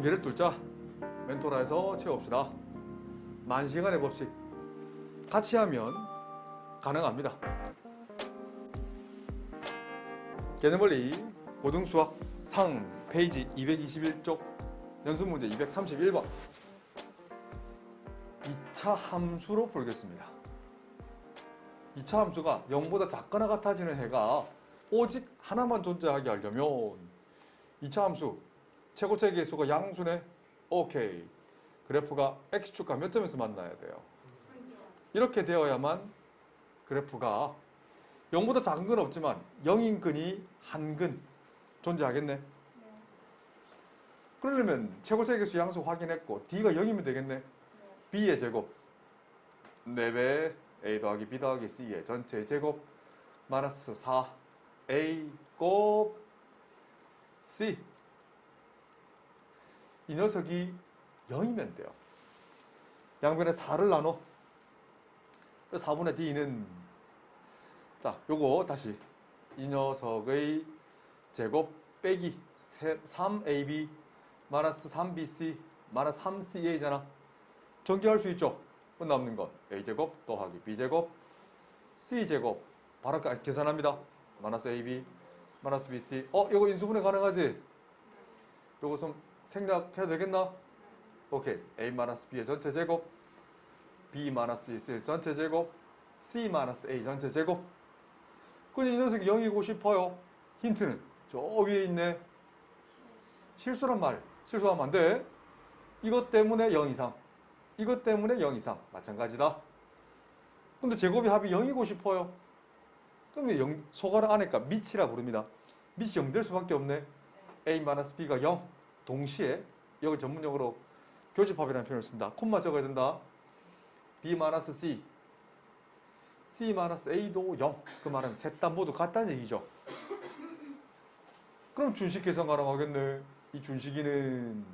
한계를 뚫자. 멘토라에서 채웁시다. 만시간의 법칙 같이 하면 가능합니다. 개념원리 고등수학 상 페이지 221쪽 연습문제 231번 2차 함수로 풀겠습니다. 2차 함수가 0보다 작거나 같아지는 해가 오직 하나만 존재하게 하려면 2차 함수 최고차의 개수가 양수네. 오케이. 그래프가 x축과 몇 점에서 만나야 돼요? 이렇게 되어야만 그래프가 0보다 작은 건 없지만 0인 근이 한 근 존재하겠네. 그러려면 최고차의 개수 양수 확인했고 D가 0이면 되겠네. B의 제곱 4배 A 더하기 B 더하기 C의 전체 제곱 마이너스 4 A 곱 C. 이 녀석이 0이면 돼요. 양변에 4를 나눠. 4분의 D는 자, 요거 다시 이 녀석의 제곱 빼기 3AB 마이너스 3BC 마이너스 3CA잖아. 전개할 수 있죠. 남는 건 A제곱 더하기 B제곱 C제곱 바로 계산합니다. 마이너스 AB 마이너스 BC. 이거 인수분해 가능하지? 요거 좀 생략해도 되겠나? 오케이. A 마이너스 B의 전체 제곱 B 마이너스 C의 전체 제곱 C 마이너스 A 전체 제곱. 근데 이 녀석이 0이고 싶어요. 힌트는 저 위에 있네. 실수란 말. 실수하면 안 돼. 이것 때문에 0 이상. 이것 때문에 0 이상. 마찬가지다. 근데 제곱이 합이 0이고 싶어요. 그러면 소괄호 안에가 밑이라 부릅니다. 밑이 0 될 수밖에 없네. A 마이너스 B가 0. 동시에 여기 전문용어로 교집합이라는 표현을 쓴다. 콤마 적어야 된다. B 마이너스 C C 마이너스 A도 0. 그 말은 셋 다 모두 같다는 얘기죠. 그럼 준식 계산 가능하겠네. 이 준식이는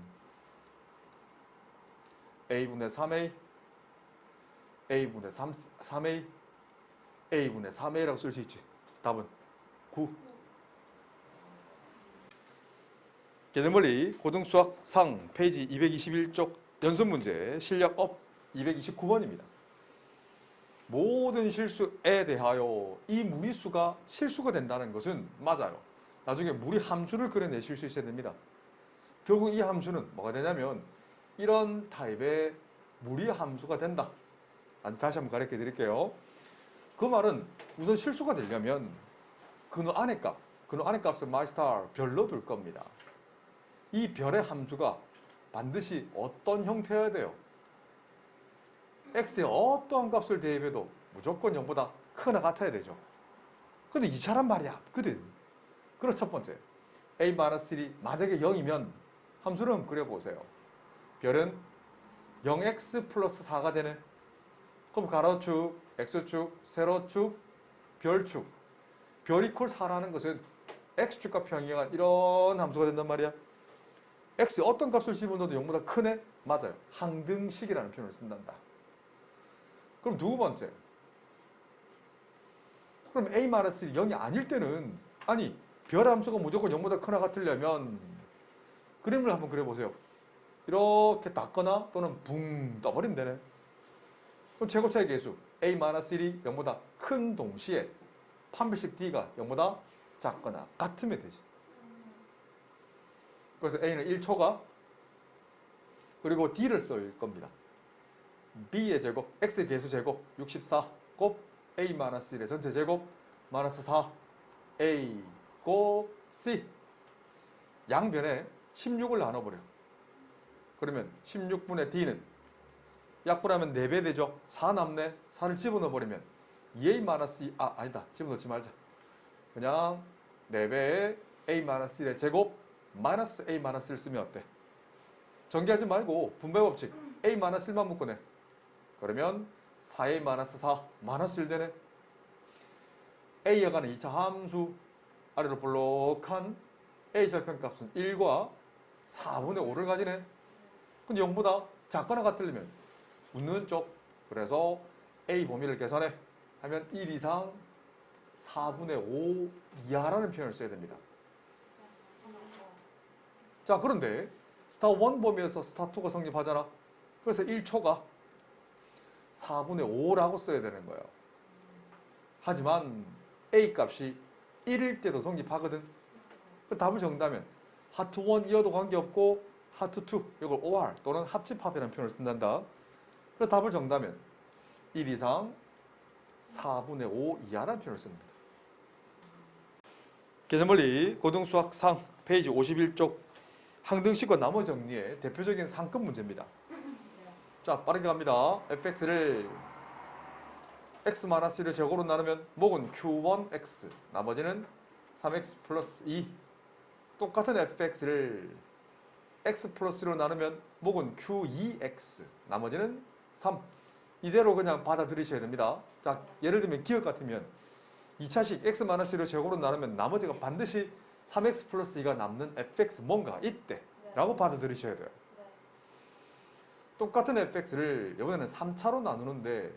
A분의 3A A분의 3A A분의 3A라고 쓸 수 있지. 답은 9. 개념원리 고등수학 상 페이지 221쪽 연습문제 실력업 229번입니다. 모든 실수에 대하여 이 무리수가 실수가 된다는 것은 맞아요. 나중에 무리 함수를 그려내실 수 있어야 됩니다. 결국 이 함수는 뭐가 되냐면 이런 타입의 무리 함수가 된다. 다시 한번 가르쳐 드릴게요. 그 말은 우선 실수가 되려면 근호 안의 값을 마이스타 별로 둘 겁니다. 이 별의 함수가 반드시 어떤 형태여야 돼요? x의 어떠한 값을 대입해도 무조건 0보다 크거나 같아야 되죠. 근데 2차란 말이 없거든. 그래서 첫 번째, a-1이 만약에 0이면 함수를 그려보세요. 별은 0x 플러스 4가 되네. 그럼 가로축, x축, 세로축, 별축. 별 이퀄 4라는 것은 x축과 평행한 이런 함수가 된단 말이야. x의 어떤 값을 집어넣어도 0보다 크네? 맞아요. 항등식이라는 표현을 쓴단다. 그럼 두 번째. 그럼 a-1이 0이 아닐 때는 아니 별 함수가 무조건 0보다 크나 같으려면 그림을 한번 그려보세요. 이렇게 닿거나 또는 붕 떠버리면 되네. 그럼 최고차의 개수 a-1이 0보다 큰 동시에 판별식 d가 0보다 작거나 같으면 되지. 그래서 a는 1초가 그리고 d를 쓸 겁니다. b의 제곱, x의 개수 제곱 64 곱 a-1의 전체 제곱 마이너스 4 a 곱 c. 양변에 16을 나눠버려. 그러면 16분의 d는 약분하면 4배 되죠. 4 남네. 4를 집어넣어버리면 2a-2 아니다. 집어넣지 말자. 그냥 4배의 a-1의 제곱 마이너스 a-1을 쓰면 어때? 전개하지 말고 분배법칙 a-1만 묶어내. 그러면 4a-4 마이너스 1 되네. a에 가는 2차 함수 아래로 볼록한 a 절편값은 1과 4분의 5를 가지네. 근데 0보다 작거나 같으려면 웃는 쪽. 그래서 a 범위를 계산해 하면 1 이상 4분의 5 이하라는 표현을 써야 됩니다. 자, 그런데 스타 1 범위에서 스타 2가 성립하잖아. 그래서 1초가 4분의 5라고 써야 되는 거예요. 하지만 A 값이 1일 때도 성립하거든. 그 답을 적는다면 하트 1 이어도 관계없고 하트 2 이걸 OR 또는 합집합이라는 표현을 쓴단다. 그래서 답을 적는다면 1 이상 4분의 5 이하라는 표현을 씁니다. 개념원리 고등수학 상 페이지 51쪽 항등식과 나머 정리의 대표적인 상급 문제입니다. 자, 빠르게 갑니다. fx를 x-1을 제곱으로 나누면 목은 q1x, 나머지는 3x 플러스 2. 똑같은 fx를 x 플러스 1로 나누면 목은 q2x, 나머지는 3. 이대로 그냥 받아들이셔야 됩니다. 자, 예를 들면 기억 같으면 2차식 x-1을 제곱으로 나누면 나머지가 반드시 3x 플러스 2가 남는 fx 뭔가 있대 라고 받아들이셔야 돼요. 똑같은 fx를 이번에는 3차로 나누는데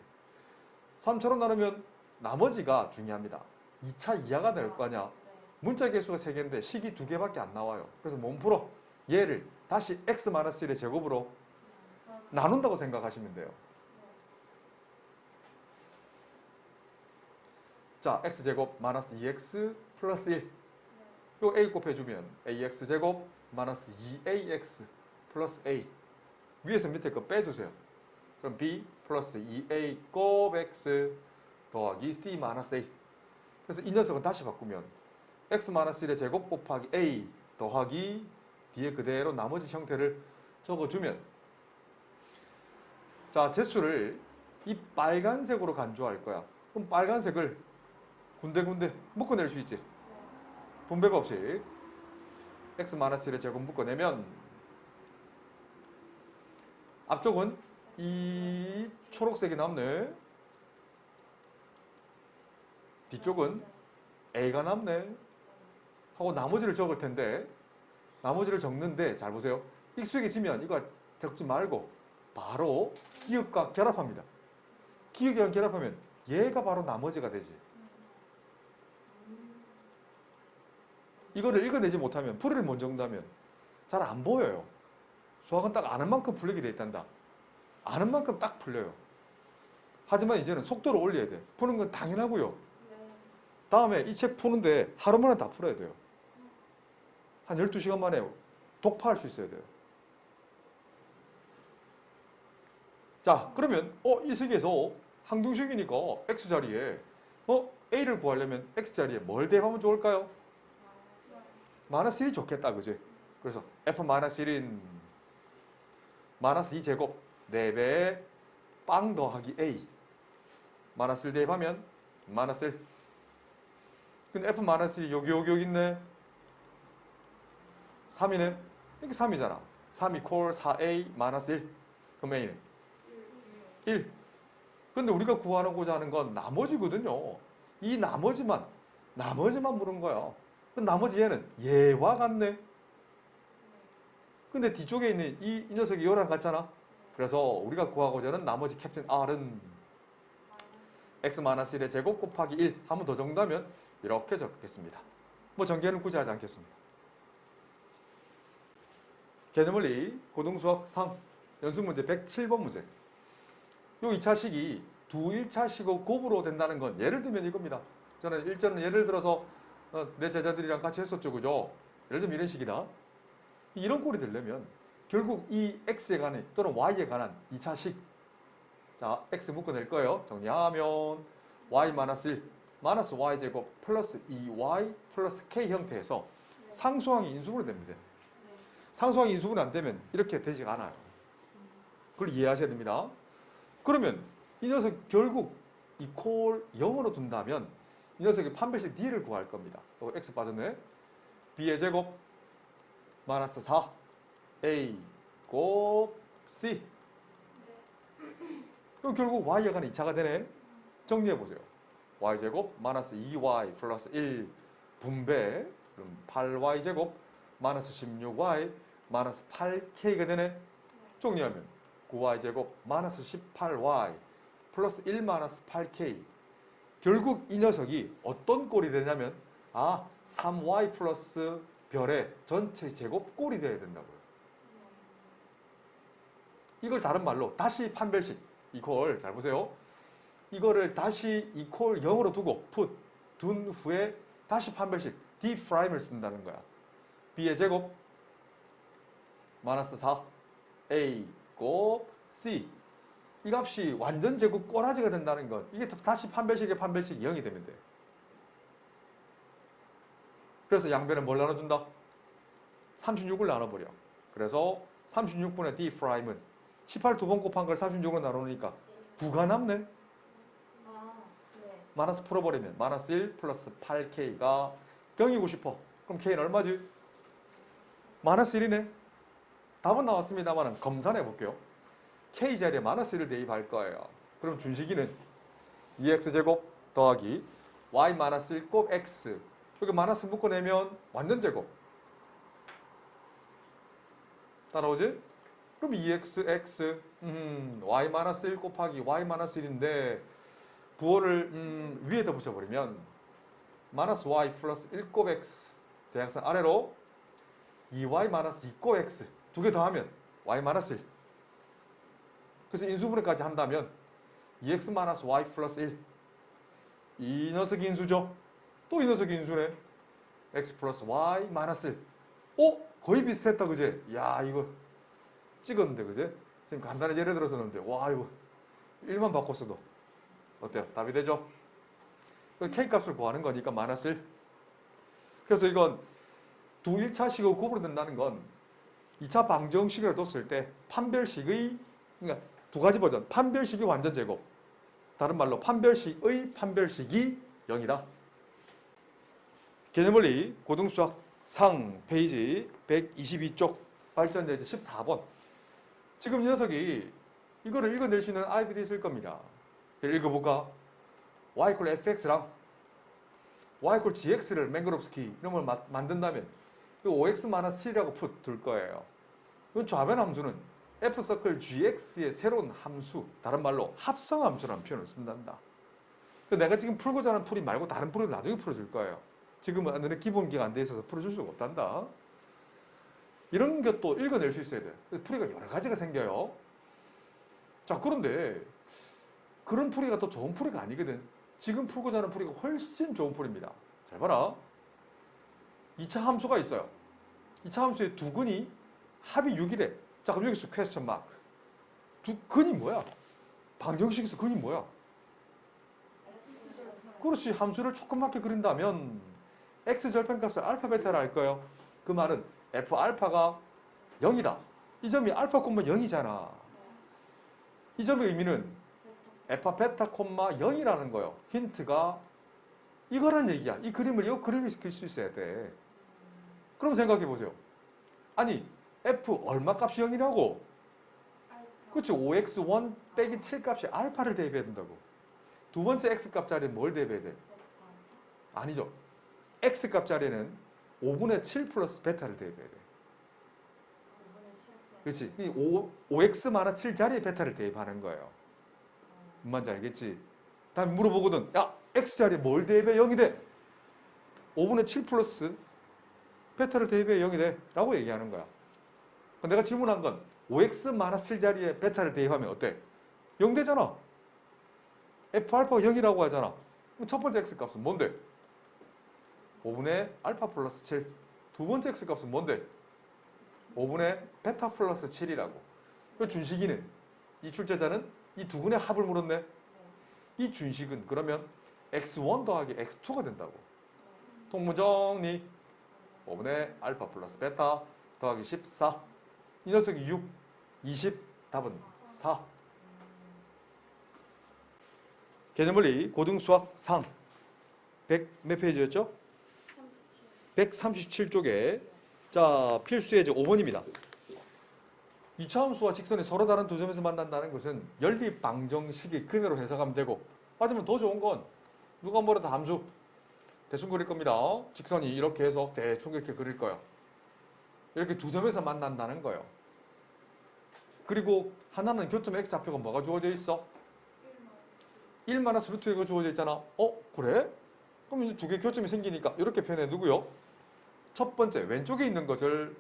3차로 나누면 나머지가 중요합니다. 2차 이하가 될 거 아니야. 문자 개수가 3개인데 식이 2개밖에 안 나와요. 그래서 몸풀어 얘를 다시 x-1의 제곱으로 나눈다고 생각하시면 돼요. 자, x제곱 마이너스 2x 플러스 1. 요 a 곱해주면 ax제곱 마이너스 2ax 플러스 a. 위에서 밑에 거 빼주세요. 그럼 b 플러스 2a 곱 x 더하기 c 마이너스 a. 그래서 이 녀석은 다시 바꾸면 x 마이너스 1의 제곱 곱하기 a 더하기 뒤에 그대로 나머지 형태를 적어주면, 자, 제수를 이 빨간색으로 간주할 거야. 그럼 빨간색을 군데군데 묶어낼 수 있지. 분배 법칙. x 마이너스 1의 제곱 묶어내면 앞쪽은 이 초록색이 남네. 뒤쪽은 a가 남네. 하고 나머지를 적을 텐데, 나머지를 적는데 잘 보세요. 익숙해지면 이거 적지 말고 바로 기억과 결합합니다. 기억이랑 결합하면 얘가 바로 나머지가 되지. 이거를 읽어내지 못하면, 풀이를 못 적는다면 잘 안 보여요. 수학은 딱 아는 만큼 풀리게 돼 있단다. 아는 만큼 딱 풀려요. 하지만 이제는 속도를 올려야 돼. 푸는 건 당연하고요. 다음에 이 책 푸는데 하루 만에 다 풀어야 돼요. 한 12시간 만에 독파할 수 있어야 돼요. 자, 그러면 이 세계에서 항등식이니까 x자리에 a를 구하려면 x자리에 뭘 대입하면 좋을까요? 마이너스 1이 좋겠다, 그지? 그래서 f-1인 마이너스 2제곱 4배의 빵 더하기 a 마이너스 1 대입하면 마이너스 1. 근데 f-1이 여기 있네. 3이네. 이게 3이잖아. 3 이퀄 4a 마이너스 1. 그럼 a는 1. 근데 우리가 구하고자 하는 건 나머지거든요. 이 나머지만 물은 거야. 나머지 얘는 얘와 같네. 근데 뒤쪽에 있는 이 녀석이 얘랑 같잖아. 그래서 우리가 구하고자 하는 나머지 캡틴 R은 x-1의 제곱 곱하기 1. 한 번 더 적는다면 이렇게 적겠습니다. 뭐 전개는 굳이 하지 않겠습니다. 개념원리 고등수학 3 연습문제 107번 문제. 요 2차식이 두 1차식의 곱으로 된다는 건 예를 들면 이겁니다. 저는 일전은 예를 들어서 내 제자들이랑 같이 했었죠, 그죠? 예를 들면 이런 식이다. 이런 꼴이 되려면 결국 이 x에 관한 또는 y에 관한 2차식, 자, x 묶어낼 거예요. 정리하면 y 마이너스 1 마이너스 y제곱 플러스 2y 플러스 k 형태에서 상수항이 인수분해 됩니다. 상수항이 인수분해 안 되면 이렇게 되지가 않아요. 그걸 이해하셔야 됩니다. 그러면 이 녀석 결국 이퀄 0으로 둔다면 이 녀석의 판별식 d를 구할 겁니다. x 빠졌네. b의 제곱 마이너스 4 a 곱 c. 그럼 결국 y에 관한 2차가 되네. 정리해보세요. y제곱 마이너스 2y 플러스 1 분배, 그럼 8y제곱 마이너스 16y 마이너스 8k가 되네. 정리하면 9y제곱 마이너스 18y 플러스 1 마이너스 8k. 결국 이 녀석이 어떤 꼴이 되냐면 3y 플러스 별의 전체 제곱 꼴이 되어야 된다고요. 이걸 다른 말로 다시 판별식 이퀄 잘 보세요. 이거를 다시 이퀄 0으로 두고 둔 후에 다시 판별식 d프라임을 쓴다는 거야. b의 제곱 마이너스 4 a 곱 c 이 값이 완전 제곱 꼬라지가 된다는 건 이게 다시 판별식이 0이 되면 돼. 그래서 양변에 뭘 나눠준다? 36을 나눠버려. 그래서 36분의 d프라임은 18 두 번 곱한 걸 36으로 나누니까 9가 남네. 마이너스 풀어버리면 마이너스 1 플러스 8k가 0이고 싶어. 그럼 k는 얼마지? 마이너스 1이네. 답은 나왔습니다만 검산해 볼게요. k 자리에 마이너스 1을 대입할 거예요. 그럼 준식이는 2x제곱 더하기 y 마이너스 1 곱 x 여기 마이너스 묶어내면 완전 제곱 따라오지? 그럼 2xx y 마이너스 1 곱하기 y 마이너스 1인데 부호를 위에다 붙여버리면 마이너스 y 플러스 1 곱 x 대각선 아래로 2y 마이너스 2 곱 x 두 개 더하면 y 마이너스 1 그래서 인수분해까지 한다면 2x 마이너스 y 플러스 1 이 녀석이 인수죠. 또 이 녀석이 인수네. x 플러스 y 마이너스 1 거의 비슷했다 그제? 야 이거 찍었는데 그제? 지금 간단히 예를 들어서는데 와 이거 1만 바꿨어도 어때요? 답이 되죠? k 값을 구하는 거니까 마이너스 1 그래서 이건 두 1차식으로 구분된다는 건 2차 방정식으로 뒀을 때 판별식의 그러니까 두 가지 버전 판별식이 완전 제곱 다른 말로 판별식의 판별식이 0이다. 개념원리 고등수학 상 페이지 122쪽 발전제 14번 지금 이 녀석이 이거를 읽어낼 수 있는 아이들이 있을 겁니다. 읽어볼까? y = fx랑 y = gx를 맹그롭스키 이런 걸 만든다면 이 5x-7이라고 둘 거예요. 이 좌변 함수는 f서클 gx의 새로운 함수 다른 말로 합성 함수라는 표현을 쓴단다. 내가 지금 풀고자 하는 풀이 말고 다른 풀을 나중에 풀어줄 거예요. 지금은 너네 기본기가 안 돼 있어서 풀어줄 수가 없단다. 이런 것도 읽어낼 수 있어야 돼. 풀이가 여러 가지가 생겨요. 자 그런데 그런 풀이가 더 좋은 풀이가 아니거든. 지금 풀고자 하는 풀이가 훨씬 좋은 풀입니다. 잘 봐라. 2차 함수가 있어요. 2차 함수의 두 근이 합이 6이래. 자 그럼 여기서 퀘스천 마크. 근이 뭐야? 방정식에서 근이 뭐야? 그렇지. 함수를 조그맣게 그린다면 x 절편값을 알파 베타를 알 거예요. 그 말은 f 알파가 0이다. 이 점이 알파 콤마 0이잖아. 이 점의 의미는 f 베타 콤마 0이라는 거예요. 힌트가 이거란 얘기야. 이 그림을 이 그림을 그릴 수 있어야 돼. 그럼 생각해 보세요. 아니 f 얼마 값이 0이라고? 그렇지. 5x1 빼기 7 값이 알파를 대입해야 된다고. 두 번째 x 값 자리에 뭘 대입해야 돼? 아니죠. x 값 자리에는 5분의 7 플러스 베타를 대입해야 돼. 그렇지. 5x 7 자리에 베타를 대입하는 거예요. 뭔지 알겠지? 다음에 물어보거든. 야, x 자리에 뭘 대입해? 0이 돼. 5분의 7 플러스 베타를 대입해 0이 돼. 라고 얘기하는 거야. 내가 질문한 건 5x 7 자리에 베타를 대입하면 어때? 0 되잖아. f 알파가 0이라고 하잖아. 그럼 첫 번째 x 값은 뭔데? 5분의 알파 플러스 7. 두 번째 x 값은 뭔데? 5분의 베타 플러스 7이라고. 그 준식이는 이 출제자는 이 두 근의 합을 물었네. 이 준식은 그러면 x1 더하기 x2가 된다고. 통문정리 5분의 알파 플러스 베타 더하기 14. 이 녀석이 6, 20. 답은 4. 개념원리 고등수학 상 100 몇 페이지였죠? 137쪽에 자 필수의 5번입니다. 2차 함수와 직선이 서로 다른 두 점에서 만난다는 것은 연립 방정식의 근해로 해석하면 되고 맞으면 더 좋은 건 누가 뭐래도 함수 대충 그릴 겁니다. 직선이 이렇게 해서 대충 이렇게 그릴 거예요. 이렇게 두 점에서 만난다는 거예요. 그리고 하나는 교점 x좌표가 뭐가 주어져 있어? 1 마이너스 루트 이거 주어져 있잖아. 그래? 그럼 이제 두 개 교점이 생기니까 이렇게 표현해 두고요. 첫 번째 왼쪽에 있는 것을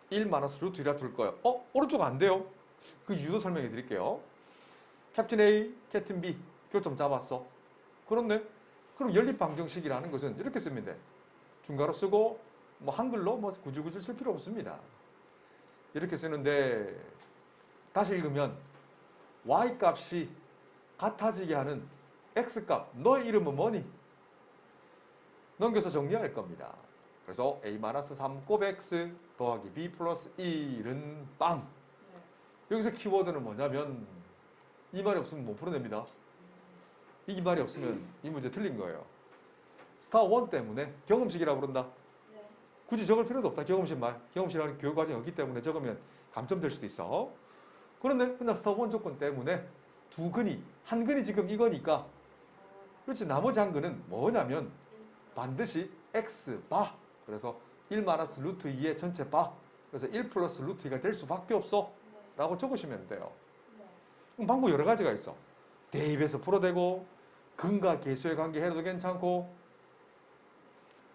1 마이너스 루트 1이라 둘 거예요. 오른쪽 안 돼요. 그 이유도 설명해 드릴게요. 캡틴 A, 캡틴 B 교점 잡았어. 그렇네. 그럼 연립 방정식이라는 것은 이렇게 쓰면 돼. 중괄호 쓰고 뭐 한글로 뭐 구질구질 쓸 필요 없습니다. 이렇게 쓰는데 다시 읽으면 y 값이 같아지게 하는 x 값, 너의 이름은 뭐니? 넘겨서 정리할 겁니다. 그래서 a-3 곱 x 더하기 b 플러스 1은 빵. 여기서 키워드는 뭐냐면 이 말이 없으면 못 풀어냅니다. 이 말이 없으면 이 문제 틀린 거예요. 스타 1 때문에 경험식이라고 그런다. 굳이 적을 필요도 없다. 경험식 말. 경험식이라는 교육 과정이 없기 때문에 적으면 감점될 수도 있어. 그런데 그냥 스타 1 조건 때문에 두 근이, 한 근이 지금 이거니까 그렇지. 나머지 한 근은 뭐냐면 반드시 x 바. 그래서 1 마이너스 루트 2의 전체 바. 그래서 1 플러스 루트 2가 될 수밖에 없어. 라고 적으시면 돼요. 방법 여러 가지가 있어. 대입해서 풀어대고 근과 계수의 관계 해도 괜찮고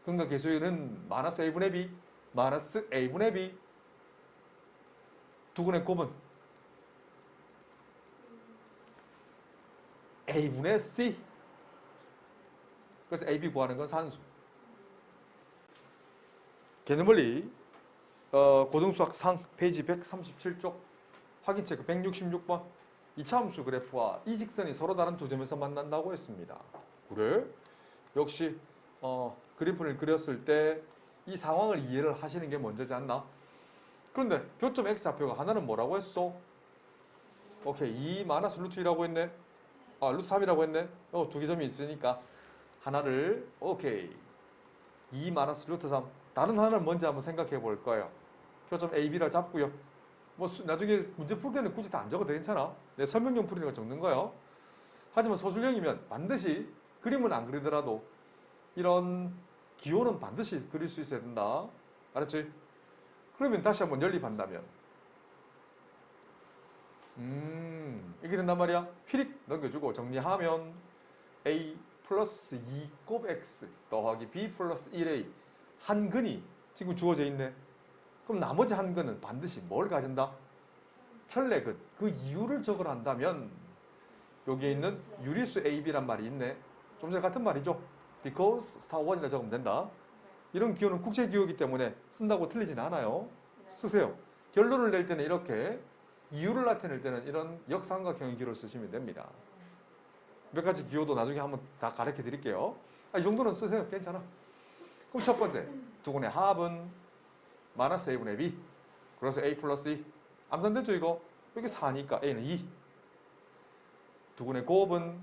근과 계수는 마이너스 a분의 b, 마이너스 a분의 b 두 근의 곱은 a분의 c. 그래서 ab 구하는 건 산수. 개념원리 고등수학 상 페이지 137쪽 확인 체크 166번. 이차함수 그래프와 이 직선이 서로 다른 두 점에서 만난다고 했습니다. 그래? 역시 그래프를 그렸을 때 이 상황을 이해를 하시는 게 먼저지 않나? 그런데 교점 x좌표가 하나는 뭐라고 했어? 오케이. 2 마이너스 루트 2라고 했네. 루트 3이라고 했네. 두 개 점이 있으니까 하나를 오케이. 2 마이너스 루트 3. 다른 하나는 뭔지 한번 생각해 볼 거예요. 교점 AB라 잡고요. 뭐 나중에 문제 풀 때는 굳이 다 안 적어도 괜찮아. 내 설명용 풀이니까 적는 거예요. 하지만 서술형이면 반드시 그림은 안 그리더라도 이런 기호는 반드시 그릴 수 있어야 된다. 알았지? 그러면 다시 한번 연립한다면 이게 된단 말이야. 휘릭 넘겨주고 정리하면 a 플러스 2 곱 x 더하기 b 플러스 1a 한 근이 지금 주어져 있네. 그럼 나머지 한 근은 반드시 뭘 가진다? 켤레근. 그 이유를 적으라 한다면 여기에 있는 유리수 AB란 말이 있네. 좀 전에 같은 말이죠. Because star 1이라 적으면 된다. 이런 기호는 국제 기호이기 때문에 쓴다고 틀리진 않아요. 쓰세요. 결론을 낼 때는 이렇게, 이유를 나타낼 때는 이런 역삼각형의 기호를 쓰시면 됩니다. 몇 가지 기호도 나중에 한번 다 가르쳐 드릴게요. 이 정도는 쓰세요. 괜찮아. 그럼 첫 번째, 두 근의 합은 마이너스 a분의 b. 그래서 a 플러스 2. 암산됐죠 이거? 여기 4니까 a는 2. 두 근의 곱은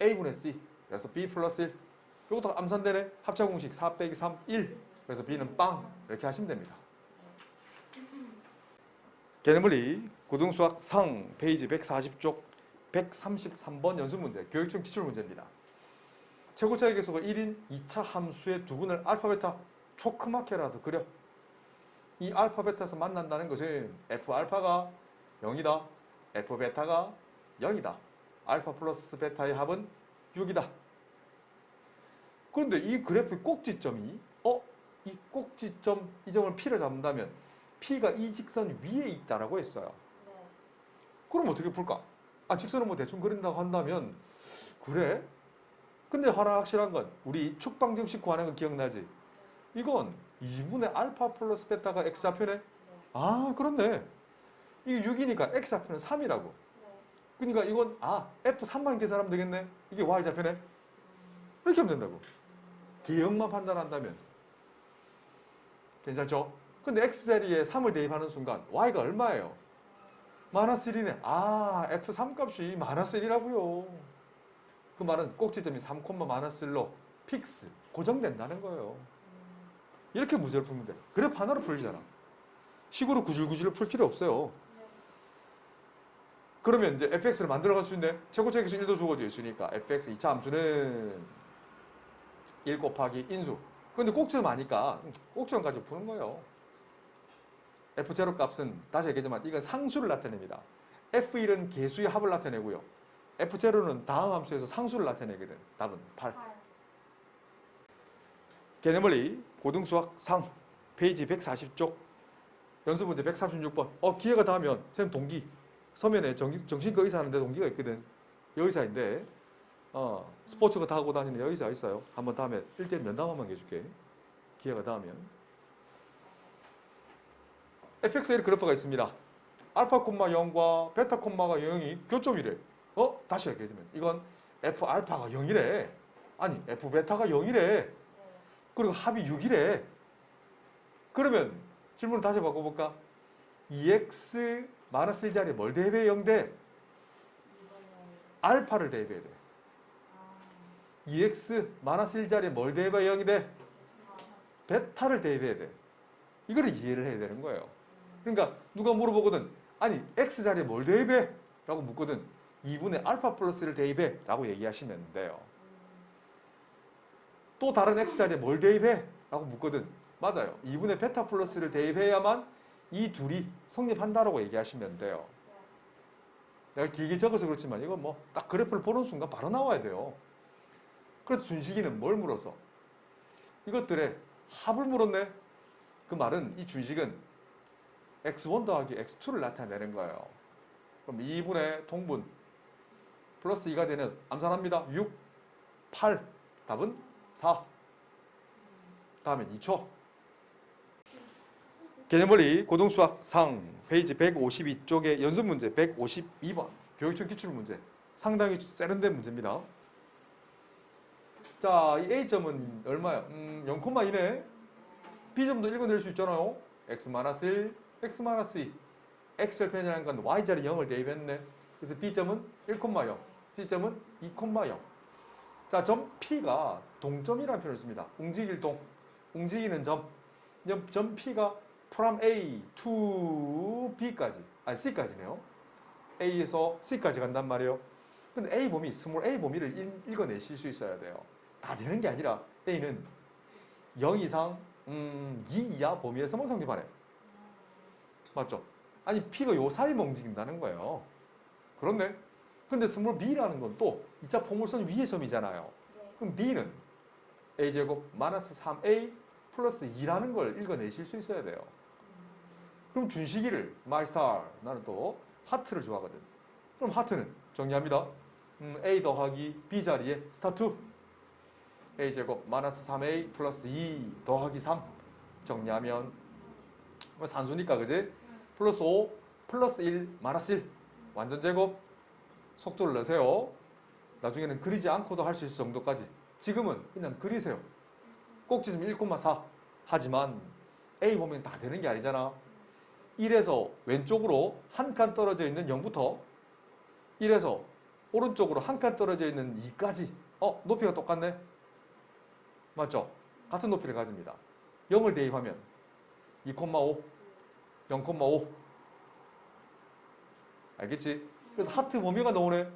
a분의 c. 그래서 b 플러스 1. 이것도 암산되네. 합차공식 4 빼기 3, 1. 그래서 b는 빵. 이렇게 하시면 됩니다. 개념원리 고등수학 상 페이지 140쪽 133번 연습문제. 교육청 기출문제입니다. 최고차의 계수가 1인 2차 함수의 두 근을 알파 베타 조그맣게라도 그려. 이 알파 베타에서 만난다는 것은 f 알파가 0이다. f 베타가 0이다. 알파 플러스 베타의 합은 6이다. 그런데 이 그래프의 꼭지점이 이 꼭지점, 이 점을 P를 잡는다면 P가 이 직선 위에 있다라고 했어요. 그럼 어떻게 풀까? 직선을 뭐 대충 그린다고 한다면 그래? 근데 하나 확실한 건 우리 축방정식 구하는 건 기억나지? 이건 2분의 알파 플러스 베타가 x좌표네? 그렇네. 이게 6이니까 x좌표는 3이라고. 그러니까 이건 f3만 계산하면 되겠네. 이게 y좌표네. 이렇게 하면 된다고. 개형만 판단한다면 괜찮죠? 근데 x자리에 3을 대입하는 순간 y가 얼마예요? 마이너스 1이네. f3 값이 마이너스 1이라고요. 그 말은 꼭지점이 3, 마이너스 1로 픽스, 고정된다는 거예요. 이렇게 문제를 풀면 돼. 그래프 하나로 풀리잖아. 식으로 구질구질로 풀 필요 없어요. 그러면 이제 fx를 만들어갈 수 있는데 최고차 계수 1도 주어져 있으니까 fx 2차 함수는 1 곱하기 인수. 근데 꼭지점 아니까 꼭지점 가지고 푸는 거예요. f0 값은 다시 얘기하지만 이건 상수를 나타냅니다. f1은 계수의 합을 나타내고요. f0는 다음 함수에서 상수를 나타내거든. 답은 8. 개념원리 고등수학 상 페이지 140쪽 연수 문제 136번. 기회가 닿으면 쌤 동기 서면에 정신과 의사 하는데 동기가 있거든. 여의사인데 스포츠가 타고 다니는 여의사 있어요. 한번 다음에 1대1 면담 한번 해줄게. 기회가 닿으면. fx의 그래프가 있습니다. 알파 콤마 0과 베타 콤마가 0이 교점이래. 다시 얘기해주면 이건 f 알파가 0이래. 아니 f 베타가 0이래. 그리고 합이 6이래. 그러면 질문을 다시 바꿔볼까? 2x 마이너스 1자리에 뭘 대입해? 0대 알파를 대입해야 돼. 2x 마이너스 1자리에 뭘 대입해? 0이 돼? 베타를 대입해야 돼. 이거를 이해를 해야 되는 거예요. 그러니까 누가 물어보거든. 아니 x자리에 뭘 대입해? 라고 묻거든. 2분의 알파 플러스를 대입해 라고 얘기하시면 돼요. 또 다른 x자리에 뭘 대입해? 라고 묻거든. 맞아요. 2분의 베타 플러스를 대입해야만 이 둘이 성립한다라고 얘기하시면 돼요. 내가 길게 적어서 그렇지만 이건 뭐 딱 그래프를 보는 순간 바로 나와야 돼요. 그래서 준식이는 뭘 물어서? 이것들의 합을 물었네. 그 말은 이 준식은 x1 더하기 x2를 나타내는 거예요. 그럼 2분의 통분 플러스 2가 되는 암산합니다. 6, 8. 답은 4. 다음엔 2초. 개념원리 고등수학 상 페이지 152쪽의 연습문제 152번 교육청 기출문제 상당히 세련된 문제입니다. 자, 이 A점은 얼마야? 0,2네. B점도 읽어낼 수 있잖아요. x-1, x-2. x절편이라는 건 y자리 0을 대입했네. 그래서 B점은 1,0, C점은 2,0. 자, 점 P가 동점이라는 표현을 씁니다. 움직일 동, 움직이는 점. 점 P가 from A to B까지, 아니 C까지네요. A에서 C까지 간단 말이에요. 근데 A 범위, 스몰 A 범위를 읽어내실 수 있어야 돼요. 다 되는 게 아니라 A는 0 이상 2 이하 범위에서만 성립하네. 맞죠? 아니 P가 요 사이만 움직인다는 거예요. 그렇네. 근데 스몰 B라는 건 또 2차 포물선 위의 점이잖아요. 그럼 B는 A제곱 마이너스 3A 플러스 2라는 걸 읽어내실 수 있어야 돼요. 그럼 준식이를 마이스타र 나는 또 하트를 좋아하거든. 그럼 하트는 정리합니다. A 더하기 B 자리에 스타트 A제곱 마이너스 3A 플러스 2 더하기 3 정리하면 산수니까 그지? 플러스 5 플러스 1 마이너스 1 완전 제곱 속도를 내세요. 나중에는 그리지 않고도 할 수 있을 정도까지. 지금은 그냥 그리세요. 꼭지점 1,4 하지만 A 보면 다 되는 게 아니잖아. 1에서 왼쪽으로 한 칸 떨어져 있는 0부터 1에서 오른쪽으로 한 칸 떨어져 있는 2까지 높이가 똑같네. 맞죠? 같은 높이를 가집니다. 0을 대입하면 2,5 0,5 알겠지? 그래서 하트 범위가 나오네.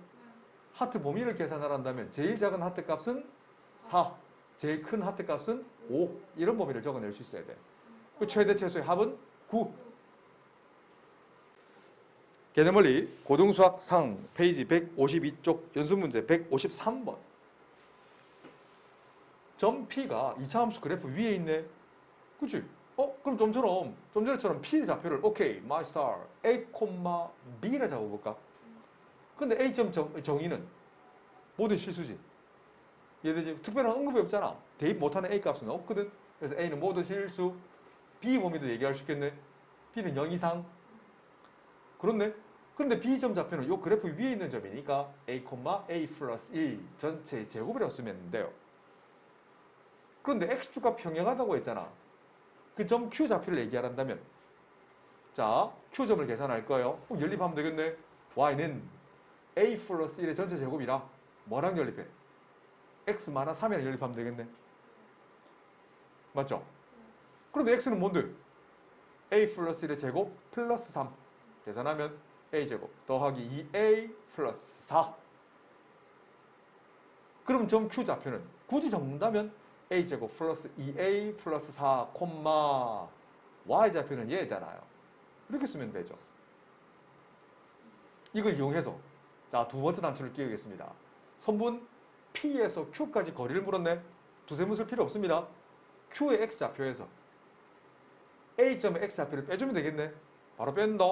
하트 범위를 계산을 한다면 제일 작은 하트 값은 4, 제일 큰 하트 값은 5 이런 범위를 적어낼 수 있어야 돼. 그 최대 최소의 합은 9. 개념원리 고등수학 상 페이지 152쪽 연습문제 153번 점 P가 2차 함수 그래프 위에 있네. 그치? 그럼 좀 전에처럼 P 좌표를 오케이, my star A, B라 잡아볼까? 근데 A점 정의는 모든 실수지. 이해되지? 특별한 언급이 없잖아. 대입 못하는 A 값은 없거든. 그래서 A는 모든 실수. B 범위도 얘기할 수 있겠네. B는 0 이상. 그렇네. 그런데 B점 좌표는 이 그래프 위에 있는 점이니까 A, A 플러스 1 전체 제곱이라고 쓰면 돼요. 그런데 X축과 평행하다고 했잖아. 그 점 Q 좌표를 얘기한다면 자, Q점을 계산할 거예요. 그럼 연립하면 되겠네. Y는 A 플러스 1의 전체 제곱이라 뭐랑 연립해? X 마이너스 3이랑 연립하면 되겠네. 맞죠? 그런데 X는 뭔데? A 플러스 1의 제곱 플러스 3 계산하면 A제곱 더하기 2A 플러스 4. 그럼 점 Q 좌표는 굳이 적는다면 A제곱 플러스 2A 플러스 4, Y좌표는 얘잖아요. 이렇게 쓰면 되죠. 이걸 이용해서 자, 두 번째 단추를 끼우겠습니다. 선분 P에서 Q까지 거리를 물었네. 두세 문 쓸 필요 없습니다. Q의 X좌표에서 a점의 x좌표를 빼주면 되겠네. 바로 뺀다.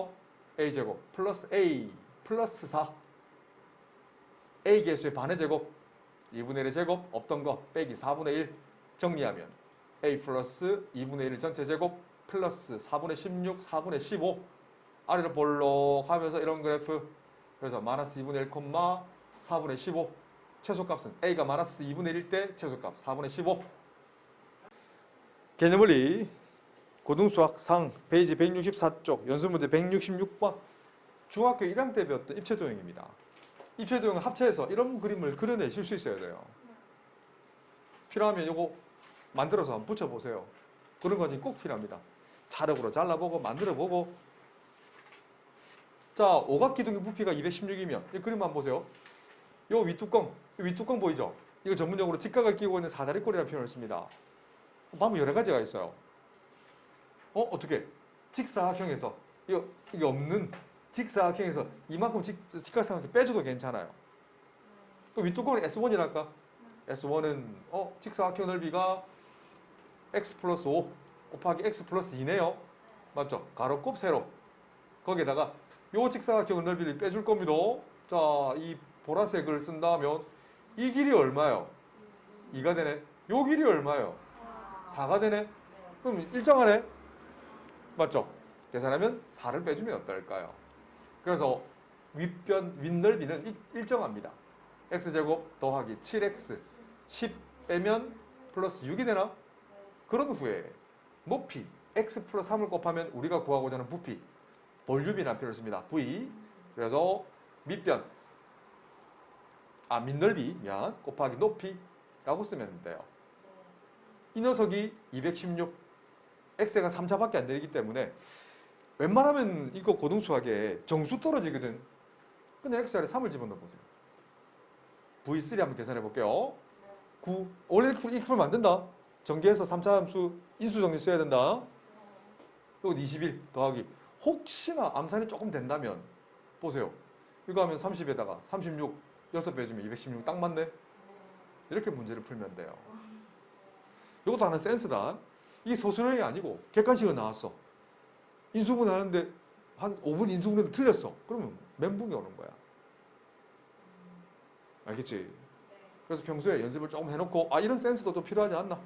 a제곱 플러스 a 플러스 4 a 개수의 반의 제곱 2분의 1의 제곱 없던 거 빼기 4분의 1 정리하면 a 플러스 2분의 1 전체 제곱 플러스 4분의 16 4분의 15 아래로 볼록 하면서 이런 그래프. 그래서 마이너스 2분의 1, 4분의 15 최소값은 a가 마이너스 2분의 1일 때 최소값 4분의 15. 개념원리 고등수학 상 페이지 164쪽 연습문제 166번 중학교 1학년 때 배웠던 입체도형입니다. 입체도형을 합체해서 이런 그림을 그려내실 수 있어야 돼요. 필요하면 이거 만들어서 한번 붙여보세요. 그런 과정이 꼭 필요합니다. 자력으로 잘라보고 만들어보고. 자, 오각기둥의 부피가 216이면 이 그림 한번 보세요. 요 윗뚜껑 보이죠? 이거 전문용어로 직각을 끼고 있는 사다리꼴이라는 표현을 씁니다. 방법 여러 가지가 있어요. 어떻게? 직사각형에서 이게 없는 직사각형에서 이만큼 직각삼각형 빼줘도 괜찮아요. 또 윗뚜껑은 S1이랄까? S1은 직사각형 넓이가 x 플러스 5 곱하기 x 플러스 2네요. 맞죠? 가로 곱 세로. 거기에다가 요 직사각형 넓이를 빼줄 겁니다. 자, 이 보라색을 쓴다면 이 길이 얼마예요? 2가 되네. 요 길이 얼마예요? 4가 되네. 그럼 일정하네. 맞죠? 계산하면 4를 빼주면 어떨까요? 그래서 윗넓이는 일정합니다. x제곱 더하기 7x 10 빼면 플러스 6이 되나? 그런 후에 높이 x 플러스 3을 곱하면 우리가 구하고자 하는 부피 볼륨이라는 표현을 씁니다. v. 그래서 밑넓이 곱하기 높이라고 쓰면 돼요. 이 녀석이 216 x가 3차밖에 안 되기 때문에 웬만하면 이거 고등수학에 정수 떨어지거든. 그냥 x 아래 3을 집어넣어 보세요. v3 한번 계산해 볼게요. 9. 원래 이렇게 풀면 안 된다. 전개해서 3차 함수 인수정리 써야 된다. 이거 21 더하기 혹시나 암산이 조금 된다면 보세요. 이거 하면 30에다가 36 6 빼주면 216 딱 맞네. 이렇게 문제를 풀면 돼요. 이것도 하나 센스다. 이게 소수형이 아니고 객관식은 나왔어. 인수분 하는데 한 5분 인수분해도 틀렸어. 그러면 멘붕이 오는 거야. 알겠지? 그래서 평소에 연습을 조금 해놓고 이런 센스도 좀 필요하지 않나?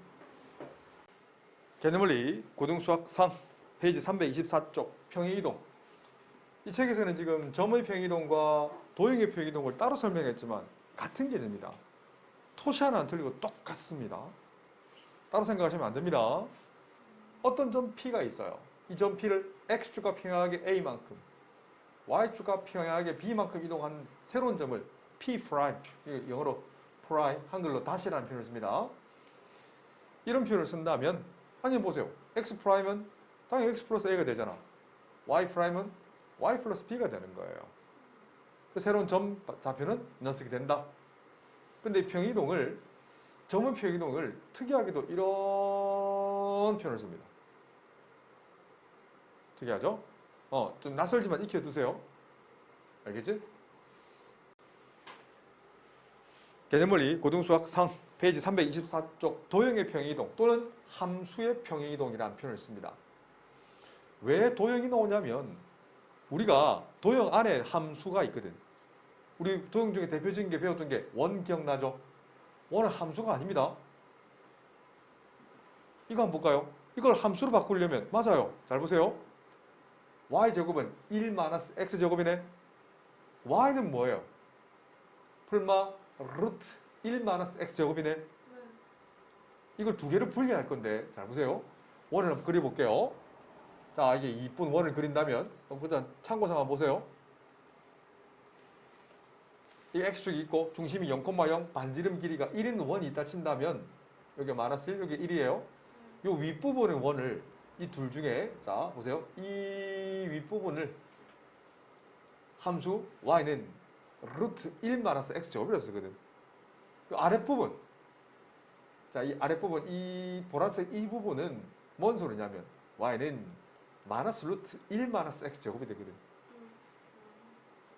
개념원리 고등수학 3 페이지 324쪽 평행이동. 이 책에서는 지금 점의 평행이동과 도형의 평행이동을 따로 설명했지만 같은 개념이다. 토시 하나 안 틀리고 똑같습니다. 따로 생각하시면 안 됩니다. 어떤 점 P가 있어요. 이 점 P를 X축과 평행하게 A만큼, Y축과 평행하게 B만큼 이동하는 새로운 점을 P', 영어로 프라임, 한글로 다시라는 표현을 씁니다. 이런 표현을 쓴다면 보세요. X'은 당연히 X 플러스 A가 되잖아. Y'은 Y 플러스 B가 되는 거예요. 새로운 점 좌표는 이 녀석이 된다. 근데 이 점의 평행이동을 특이하게도 이런 표현을 씁니다. 특이하죠? 좀 낯설지만 익혀두세요. 알겠지? 개념원리 고등수학 상 페이지 324쪽 도형의 평행이동 또는 함수의 평행이동이라는 표현을 씁니다. 왜 도형이 나오냐면 우리가 도형 안에 함수가 있거든. 우리 도형 중에 대표적인 게 배웠던 게 원 기억나죠? 원은 함수가 아닙니다. 이거 한번 볼까요? 이걸 함수로 바꾸려면 맞아요. 잘 보세요. y제곱은 1 마이너스 x제곱이네. y는 뭐예요? 풀마 루트 1 마이너스 x제곱이네. 이걸 두 개를 분리할 건데 잘 보세요. 원을 한번 그려볼게요. 자, 이게 이쁜 원을 그린다면 일단 참고상 한번 보세요. 이 x축이 있고 중심이 0,0 반지름 길이가 1인 원이 있다 친다면 여기 마이너스 1, 여기 1이에요. 이 윗부분의 원을 이 둘 중에 자 보세요. 이 윗부분을 함수 y는 루트 1 마이너스 x제곱이라고 쓰거든. 이 아랫부분 자, 이 아랫부분 이 보라색 이 부분은 뭔 소리냐면 y는 마이너스 루트 1 마이너스 x제곱이 되거든.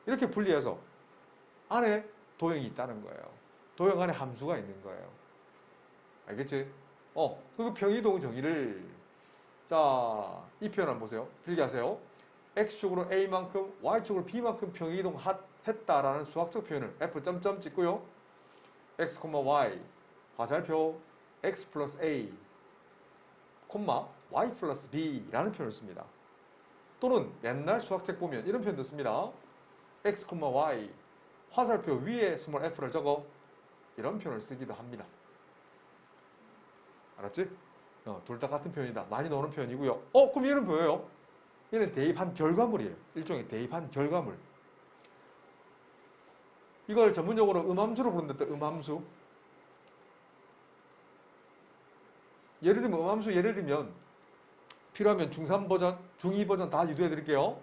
이렇게 분리해서 안에 도형이 있다는 거예요. 도형 안에 함수가 있는 거예요. 알겠지? 그리고 평행이동 정의를 자, 이 표현 한번 보세요. 필기하세요. x축으로 a만큼 y축으로 b만큼 평이동 했다라는 수학적 표현을 f 점점 찍고요. x, y 화살표 x 플러스 a, y 플러스 b라는 표현을 씁니다. 또는 옛날 수학책 보면 이런 표현도 씁니다. x, y 화살표 위에 스몰 f를 적어 이런 표현을 쓰기도 합니다. 알았지? 둘 다 같은 표현이다. 많이 나오는 표현이고요. 그럼 얘는 뭐예요? 얘는 대입한 결과물이에요. 일종의 대입한 결과물. 이걸 전문용어로 음함수로 부른다. 음함수. 예를 들면 음함수 예를 들면 필요하면 중3 버전, 중2 버전 다 유도해 드릴게요.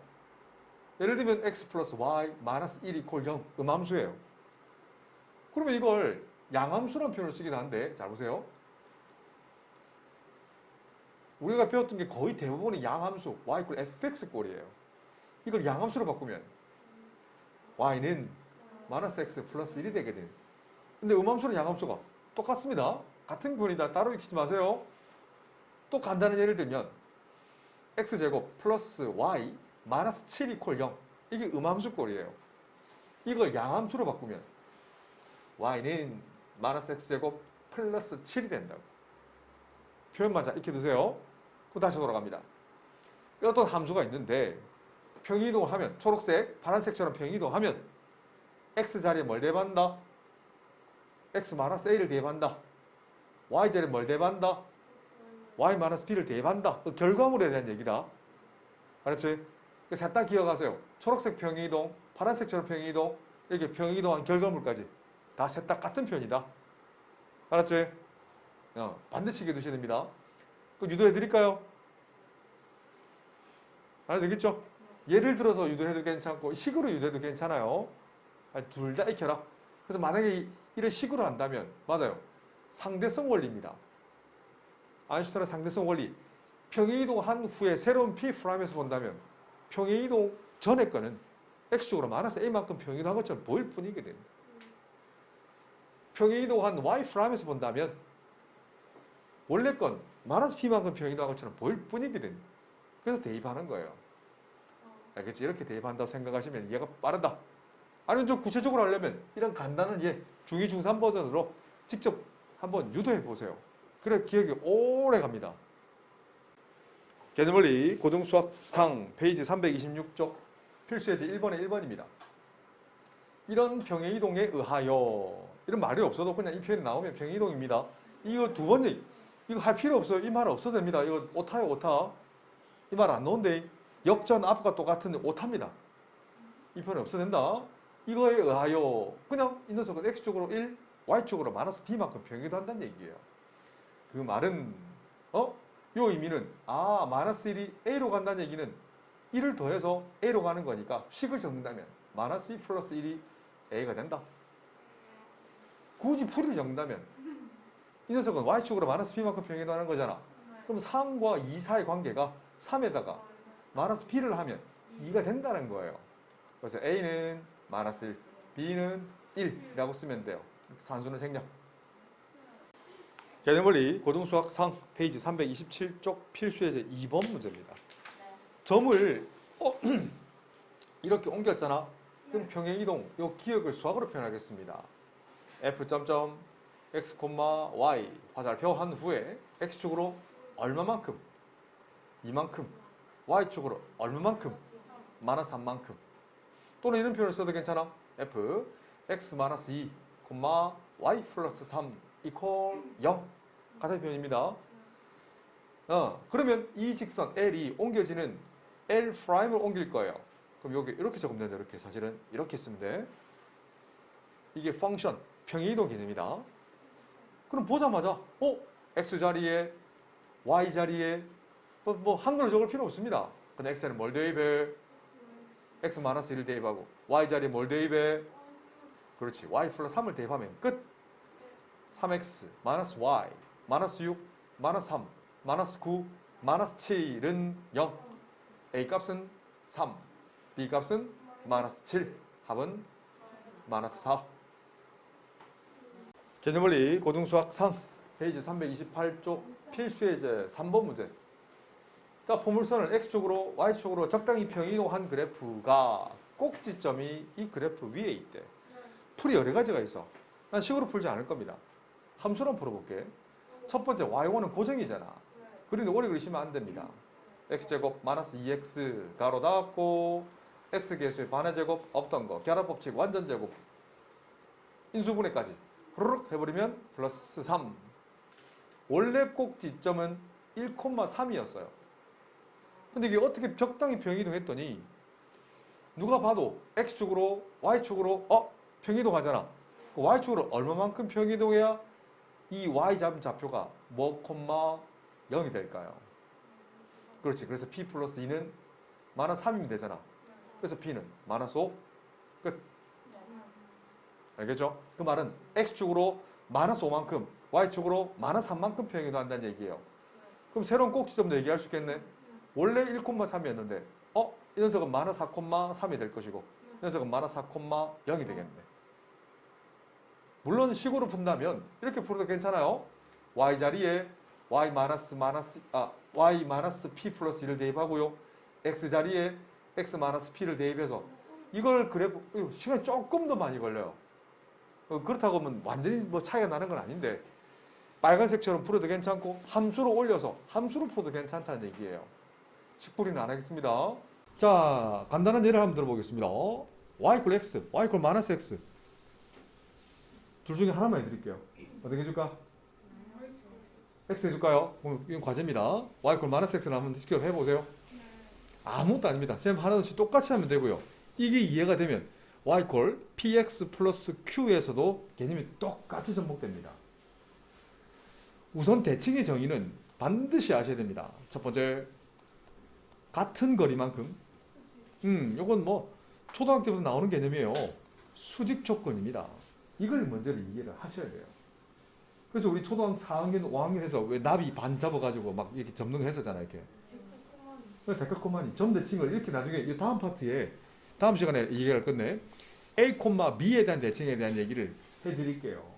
예를 들면 x 플러스 y 마이너스 1 이퀄 0 음함수예요. 그러면 이걸 양함수라는 표현을 쓰기도 한데 잘 보세요. 우리가 배웠던 게 거의 대부분이 양함수 y 이퀄 fx 꼴이에요. 이걸 양함수로 바꾸면 y는 마이너스 x 플러스 1이 되게 돼요. 근데 음함수는 양함수가 똑같습니다. 같은 표현이다. 따로 익히지 마세요. 또 간단한 예를 들면 x제곱 플러스 y 마이너스 7 이퀄 0 이게 음함수 꼴이에요. 이걸 양함수로 바꾸면 y는 마이너스 x제곱 플러스 7이 된다고. 표현만 잘 익혀두세요. 그럼 다시 돌아갑니다. 어떤 함수가 있는데 평이동을 하면 초록색, 파란색처럼 평이동하면 x 자리에 뭘 대입한다? x 마이너스 a를 대입한다. y 자리에 뭘 대입한다? y 마이너스 b를 대입한다. 그 결과물에 대한 얘기다. 알았지? 셋 다 기억하세요. 초록색 평이동, 파란색처럼 평이동, 이렇게 평이동한 결과물까지 다 셋 다 같은 표현이다. 알았지? 반드시 기억해 두셔야 됩니다. 그 유도해 드릴까요? 알아되겠죠? 예를 들어서 유도해도 괜찮고 식으로 유도해도 괜찮아요. 둘 다 익혀라. 그래서 만약에 이런 식으로 한다면 맞아요. 상대성 원리입니다. 아인슈타인의 상대성 원리. 평행이동한 후에 새로운 P'에서 본다면 평행이동 전에 거는 X축으로 마이너스 A만큼 평행이동한 것처럼 보일 뿐이거든. 평행이동한 Y'에서 본다면 원래 건 마이너스 P만큼 평행이동한 것처럼 보일 뿐이거든. 그래서 대입하는 거예요. 알겠지? 이렇게 대입한다고 생각하시면 이해가 빠르다. 아니면 좀 구체적으로 하려면 이런 간단한 예, 중2, 중3 버전으로 직접 한번 유도해 보세요. 그래 기억이 오래 갑니다. 개념원리 고등수학상 페이지 326쪽 필수예제 1번에 1번입니다. 이런 평행이동에 의하여 이런 말이 없어도 그냥 이 표현이 나오면 평행이동입니다. 이거 두 번 얘기 이거 할 필요 없어요. 이 말 없어도 됩니다. 이거 오타요 오타. 이 말 안 나오는데 역전 앞과 똑같은 오타입니다. 이 표현이 없어도 된다. 이거에 의하여 그냥 이 녀석은 x축으로 1, y축으로 마이너스 b만큼 평행이동한다는 얘기예요. 그 말은 요 의미는 마이너스 1이 a로 간다는 얘기는 1을 더해서 a로 가는 거니까 식을 적는다면 마이너스 2 플러스 1이 a가 된다. 굳이 풀이를 적는다면 이 녀석은 y축으로 마이너스 b만큼 평행이동하는 거잖아. 그럼 3과 2 사이의 관계가 3에다가 마이너스 b를 하면 2가 된다는 거예요. 그래서 a는 마이너스 1, b는 1이라고 쓰면 돼요. 산수는 생략. 개념원리 고등수학상 페이지 327쪽 필수예제 2번 문제입니다. 점을 이렇게 옮겼잖아. 그럼 평행이동 요 기억을 수학으로 표현하겠습니다. f 점점 x, y 화살표 한 후에 x축으로 얼마만큼, 이만큼, y축으로 얼마만큼, 마이너스 3만큼. 또는 이런 표현을 써도 괜찮아. f x 마이너스 2, y 플러스 3 이퀄 0 같은 표현입니다. 그러면 이 직선 L이 옮겨지는 L 프라임을 옮길 거예요. 그럼 여기 이렇게 적으면 된다. 이렇게 사실은 이렇게 쓰면 돼. 이게 펑션 평행이동 개념이다. 그럼 보자마자 x 자리에 y 자리에 뭐 한글로 적을 필요 없습니다. 그냥 x에는 뭘 대입해? x 마이너스 1을 대입하고 y 자리에 뭘 대입해? 그렇지. y 플러스 3을 대입하면 끝. 3x 마이너스 y 마이너스 6 마이너스 3 마이너스 9 마이너스 7은 0. a 값은 3 b 값은 마이너스 7 합은 마이너스 4. 개념원리 고등수학상 페이지 328쪽 필수예제 3번 문제. 자, 포물선을 x축으로 y축으로 적당히 평이동한 그래프가 꼭지점이 이 그래프 위에 있대. 풀이 여러 가지가 있어. 난 식으로 풀지 않을 겁니다. 함수로 풀어볼게. 첫 번째 y1은 고정이잖아. 그런데 오래 그리시면 안 됩니다. x제곱 마이너스 2x 가로 닫고 x계수의 반의 제곱 없던 거 결합법칙 완전 제곱 인수분해까지 후루룩 해버리면 플러스 3. 원래 꼭지점은 1,3이었어요. 근데 이게 어떻게 적당히 평이동했더니 누가 봐도 x축으로 y축으로 평이동하잖아. y축으로 얼마만큼 평이동해야 이 y 잡은 좌표가 뭐, 0이 될까요? 그렇지. 그래서 p 플러스 2는 마이너스 3이면 되잖아. 그래서 p는 마이너스 5. 끝. 알겠죠? 그 말은 x축으로 마이너스 5만큼, y축으로 마이너스 3만큼 평이동한다는 얘기예요. 그럼 새로운 꼭지점도 얘기할 수 있겠네. 원래 1,3이었는데 이 녀석은 마이너스 4,3이 될 것이고 이 녀석은 마이너스 4,0이 되겠네. 물론 식으로 푼다면 이렇게 풀어도 괜찮아요. y 자리에 y 마이너스 p 플러스 1을 대입하고요. x 자리에 x 마이너스 p를 대입해서 이걸 그래프 시간이 조금 더 많이 걸려요. 그렇다고 하면 완전히 뭐 차이가 나는 건 아닌데 빨간색처럼 풀어도 괜찮고 함수로 올려서 함수로 풀어도 괜찮다는 얘기예요. 식풀이는 안 하겠습니다. 자, 간단한 예를 한번 들어보겠습니다. y 이퀄 x, y 이퀄 마이너스 x. 둘 중에 하나만 해드릴게요. 어떻게 해줄까? x 해줄까요? 이건 과제입니다. y 이퀄 마이너스 x를 한번 시켜 해보세요. 아무것도 아닙니다. 쌤 하나씩 똑같이 하면 되고요. 이게 이해가 되면 y 이퀄 px 플러스 q에서도 개념이 똑같이 접목됩니다. 우선 대칭의 정의는 반드시 아셔야 됩니다. 첫 번째, 같은 거리만큼. 요건 뭐 초등학교 때부터 나오는 개념이에요. 수직 조건입니다. 이걸 먼저 이해를 하셔야 돼요. 그래서 우리 초등학교 4학년, 5학년에서 왜 나비 반 잡아가지고 막 이렇게 접능을 했었잖아요. 이렇게. 백각코마니 점대칭을 이렇게 나중에 이 다음 파트에 다음 시간에 얘기할 건데 A, B에 대한 대칭에 대한 얘기를 해드릴게요.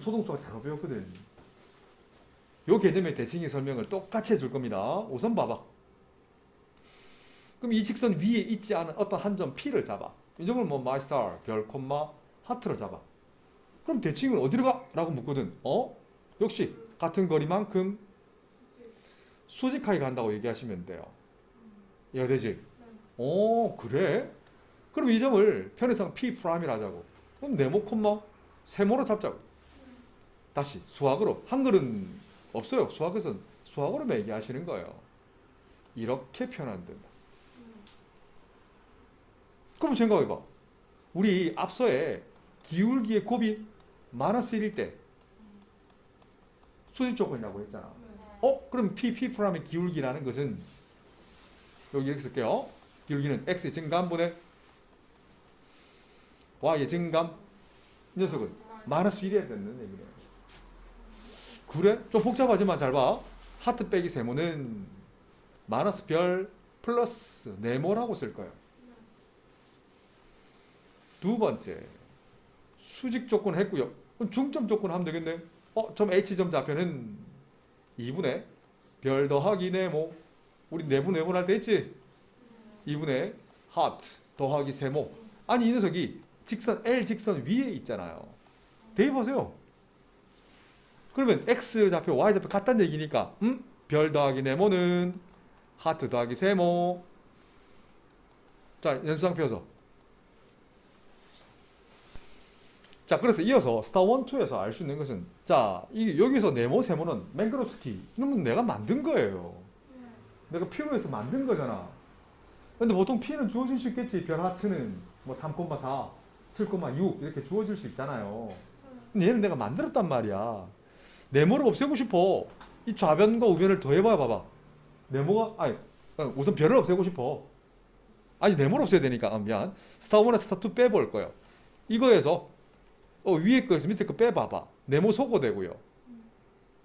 초등수가 잘 배웠거든. 요 개념의 대칭의 설명을 똑같이 해줄 겁니다. 우선 봐봐. 그럼 이 직선 위에 있지 않은 어떤 한 점 P를 잡아. 이 점을 뭐 my star, 별, 하트로 잡아. 그럼 대칭은 어디로 가? 라고 묻거든. 역시 같은 거리만큼 수직하게 간다고 얘기하시면 돼요. 이해가 되지? 그래? 그럼 이 점을 편의상 P'이라 하자고. 그럼 네모, 세모로 잡자고. 다시 수학으로. 한글은 없어요. 수학에서는 수학으로만 얘기하시는 거예요. 이렇게 표현하면 된다. 그럼 생각해봐. 우리 앞서에 기울기의 곱이 마이너스 1일 때 수직 조건이라고 했잖아. 그럼 P'의 기울기라는 것은 여기 이렇게 쓸게요. 기울기는 X의 증감분의 Y의 증감. 이 녀석은 마이너스 1이어야 되는 얘기네요. 그래? 좀 복잡하지만 잘 봐. 하트 빼기 세모는 마이너스 별 플러스 네모라고 쓸 거예요. 두 번째, 수직 조건 했고요. 그럼 중점 조건 하면 되겠네. 점 H점 좌표는 2분의 별 더하기 네모. 우리 내부 네모를 할 때 했지? 2분의 하트 더하기 세모. 아니 이 녀석이 직선 L 직선 위에 있잖아요. 대입하세요. 그러면 X 좌표, Y 좌표 같다는 얘기니까 별 더하기 네모는 하트 더하기 세모. 자, 연수상 펴서. 자, 그래서 이어서 스타 1, 2에서 알 수 있는 것은 자, 여기서 네모, 세모는 맨그로프스키 이놈은 내가 만든 거예요. 내가 필요해서 만든 거잖아. 근데 보통 P는 주어질 수 있겠지. 별 하트는 뭐 3,4, 7,6 이렇게 주어질 수 있잖아요. 근데 얘는 내가 만들었단 말이야. 네모를 없애고 싶어. 이 좌변과 우변을 더해봐야 봐봐. 네모가 우선 별을 없애고 싶어. 아니 네모를 없애야 되니까. 미안. 스타 1에 스타 2 빼볼 거예요. 이거에서 위에 거에서 밑에 거 빼봐봐. 네모 소거되고요.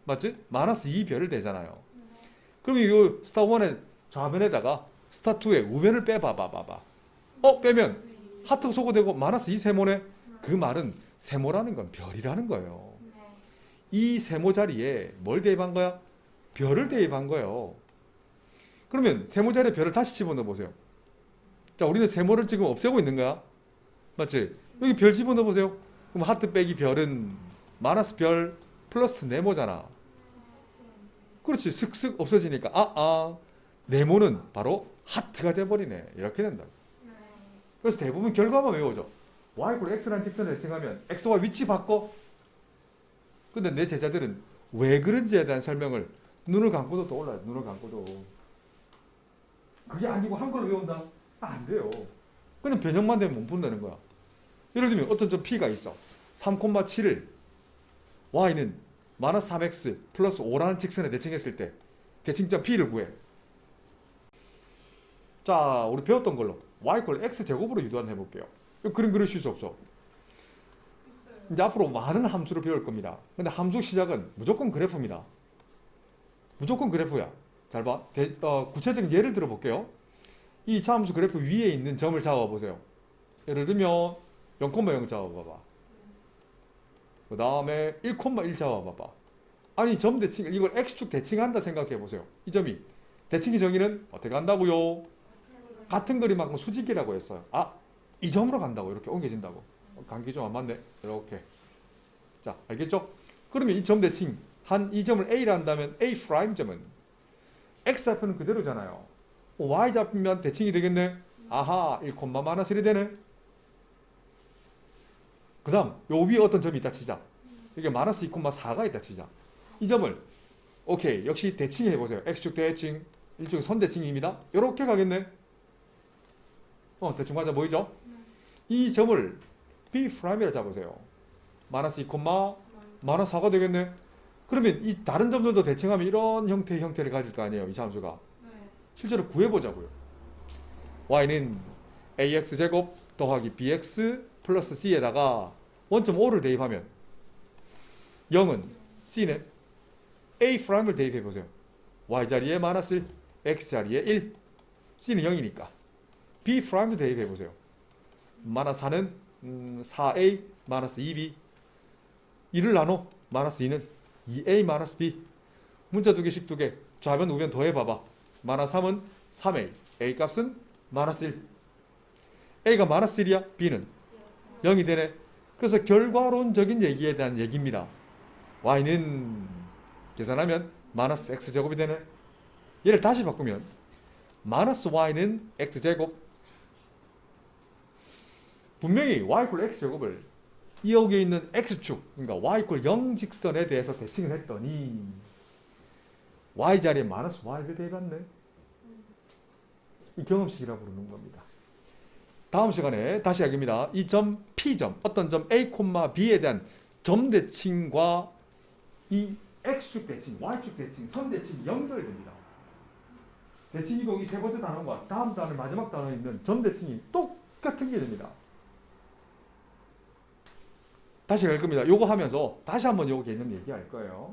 맞지? 마이너스 2별을 되잖아요. 그럼 이 스타 1의 좌변에다가 스타 2의 우변을 빼봐봐. 빼면 하트가 소거되고 마이너스 2 세모네. 그 말은 세모라는 건 별이라는 거예요. 이 세모 자리에 뭘 대입한 거야? 별을 대입한 거예요. 그러면 세모 자리에 별을 다시 집어넣어 보세요. 자, 우리는 세모를 지금 없애고 있는 거야. 맞지? 여기 별 집어넣어 보세요. 그럼 하트 빼기 별은 마이너스 별 플러스 네모잖아. 그렇지. 슥슥 없어지니까 네모는 바로 하트가 돼버리네. 이렇게 된다. 그래서 대부분 결과만 외워져. y = x라는 직선을 대칭하면 x와 위치 바꿔. 근데 내 제자들은 왜 그런지에 대한 설명을 눈을 감고도 떠올라요. 눈을 감고도. 그게 아니고 한글로 외운다? 안 돼요. 그냥 변형만 되면 못 푼다는 거야. 예를 들면 어떤 점 p가 있어. 3,7을 y는 마이너스 3x 플러스 5라는 직선에 대칭했을 때 대칭점 p를 구해. 자, 우리 배웠던 걸로 y = x제곱으로 유도한 해볼게요. 그림 그리실 수 없어. 이제 앞으로 많은 함수를 배울 겁니다. 근데 함수 시작은 무조건 그래프입니다. 무조건 그래프야. 잘 봐. 구체적인 예를 들어 볼게요. 이 차함수 그래프 위에 있는 점을 잡아보세요. 예를 들면 0,0 잡아봐봐. 그 다음에 1,1 잡아봐봐. 아니 점 대칭, 이걸 x축 대칭한다 생각해보세요. 이 점이 대칭의 정의는 어떻게 간다고요? 같은 거리만큼 수직이라고 했어요. 이 점으로 간다고. 이렇게 옮겨진다고. 관계 좀 안 맞네. 이렇게. 자, 알겠죠? 그러면 이 점 대칭 한 이 점을 A라 한다면 A 프라임 점은 X 좌표는 그대로잖아요. Y 잡히면 대칭이 되겠네. 아하, 1,-1이 되네. 그 다음 요 위에 어떤 점이 있다 치자. 이게 마이너스 2,4가 있다 치자. 이 점을 오케이, 역시 대칭 해보세요. X축 대칭, 일종의 선대칭입니다. 이렇게 가겠네. 대충 가자 보이죠? 이 점을 B'이라 잡으세요. 마이너스 2, 마이너스 4가 되겠네. 그러면 이 다른 점들도 대칭하면 이런 형태의 형태를 가질 거 아니에요. 이 함수가. 실제로 구해보자고요. y는 ax제곱 더하기 bx 플러스 c에다가 원점 5를 대입하면 0은 c는 A'을 대입해보세요. y자리에 마이너스 1, x자리에 1, c는 0이니까 B'도 대입해보세요. 마이너스 4는 4A 마이너스 2B 2를 나눠 마이너스 2는 2A 마이너스 B 문자 두 개씩 두 개 좌변 우변 더해봐봐. 마이너스 3은 3A A 값은 마이너스 1 A가 마이너스 1이야 B는 0이 되네. 그래서 결과론적인 얘기에 대한 얘기입니다. Y는 계산하면 마이너스 X제곱이 되네. 얘를 다시 바꾸면 마이너스 Y는 X제곱 분명히 y = x제곱을 여기에 있는 x축, 그러니까 y = 0 직선에 대해서 대칭을 했더니 y자리에 마이너스 y를 대입했네. 이 경험식이라고 부르는 겁니다. 다음 시간에 다시 이야기입니다. 이 점 P점, 어떤 점 A, B에 대한 점 대칭과 이 x축 대칭, y축 대칭, 선 대칭이 연결됩니다. 대칭 이동이 세 번째 단어과 다음 단어 마지막 단어에 있는 점 대칭이 똑같은 게 됩니다. 다시 갈 겁니다. 요거 하면서 다시 한번 요거 개념 얘기할 거예요.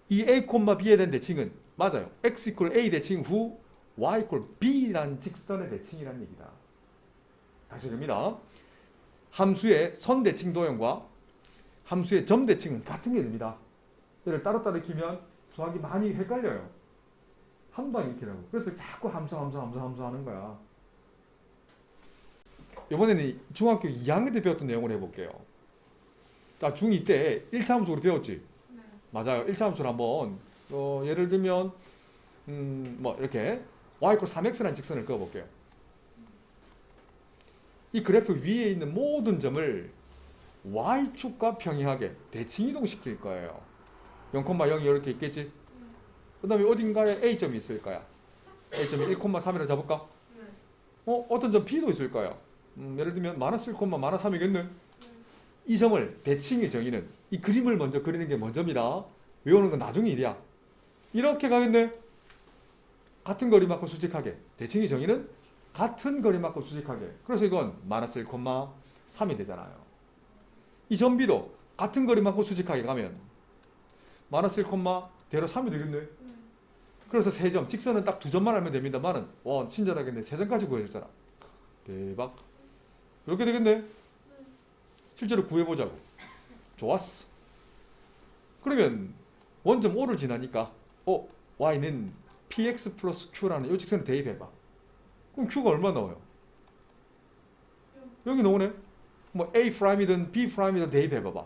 이 A, B에 대한 대칭은 맞아요. X = A 대칭 후 Y = B라는 직선의 대칭이라는 얘기다. 다시 갑니다. 함수의 선 대칭 도형과 함수의 점 대칭은 같은 게 됩니다. 얘를 따로따로 익히면 수학이 많이 헷갈려요. 한 방에 익히라고. 그래서 자꾸 함수 하는 거야. 이번에는 중학교 2학년 때 배웠던 내용을 해볼게요. 자, 중2 때 1차 함수 우리 배웠지? 네. 맞아요. 1차 함수를 한번 예를 들면 이렇게 y = 3x라는 직선을 그어볼게요. 이 그래프 위에 있는 모든 점을 y축과 평행하게 대칭 이동시킬 거예요. 0,0이 이렇게 있겠지? 그 다음에 어딘가에 a점이 있을 거야. a점이 1,3이라고 잡을까? 어떤 점 b도 있을 거예요. 예를 들면 마이너스 1, 마이너스 3이겠네. 이 점을 대칭의 정의는 이 그림을 먼저 그리는 게 먼저입니다. 외우는 건 나중에 일이야. 이렇게 가겠네. 같은 거리만큼 수직하게. 대칭의 정의는 같은 거리만큼 수직하게. 그래서 이건 마이너스 1, 3이 되잖아요. 이 점 B도 같은 거리만큼 수직하게 가면 마이너스 1, 대로 3이 되겠네. 그래서 세 점, 직선은 딱 두 점만 알면 됩니다만은 와 친절하겠네. 세 점까지 구해줬잖아. 대박. 이렇게 되겠네. 실제로 구해보자고. 좋았어. 그러면 원점 O를 지나니까 y는 px 플러스 q라는 이 직선을 대입해봐. 그럼 q가 얼마 나와요? 여기 나오네. 뭐 a 프라임이든 b 프라임이든 대입해봐봐.